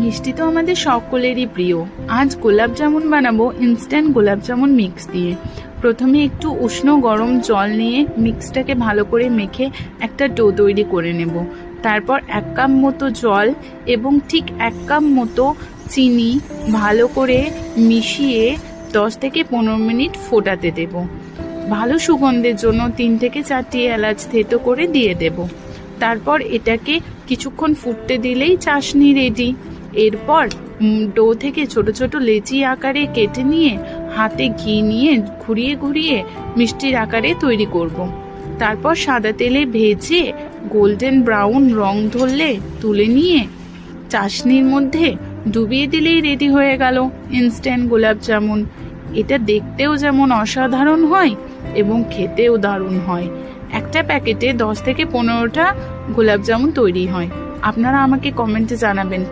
মিষ্টি তো আমাদের সকলেরই প্রিয়। আজ গোলাপ জামুন বানাবো ইনস্ট্যান্ট গোলাপ জামুন মিক্স দিয়ে। প্রথমে একটু উষ্ণ গরম জল নিয়ে মিক্সটাকে ভালো করে মেখে একটা ডো তৈরি করে নেব। তারপর 1 কাপ মতো জল এবং ঠিক 1 কাপ মতো চিনি ভালো করে মিশিয়ে 10 থেকে 15 মিনিট ফোটাতে দেব। ভালো সুগন্ধের জন্য 3 থেকে 4টি এলাচ থেতো করে দিয়ে দেব। তারপর এটাকে কিছুক্ষণ ফুটতে দিলেই চাশনি রেডি। এরপর ডো থেকে ছোট ছোট লেচি আকারে কেটে নিয়ে হাতে ঘি নিয়ে ঘুরিয়ে ঘুরিয়ে মিষ্টির আকারে তৈরি করব। তারপর সাদা তেলে ভেজে গোল্ডেন ব্রাউন রং ধরলে তুলে নিয়ে চাশনির মধ্যে ডুবিয়ে দিলেই রেডি হয়ে গেল ইনস্ট্যান্ট গোলাপ জামুন। এটা দেখতেও যেমন অসাধারণ হয় এবং খেতেও দারুণ হয়। একটা প্যাকেটে 10 থেকে 15টা গোলাপ জামুন তৈরি হয়। আপনারা আমাকে কমেন্টে জানাবেন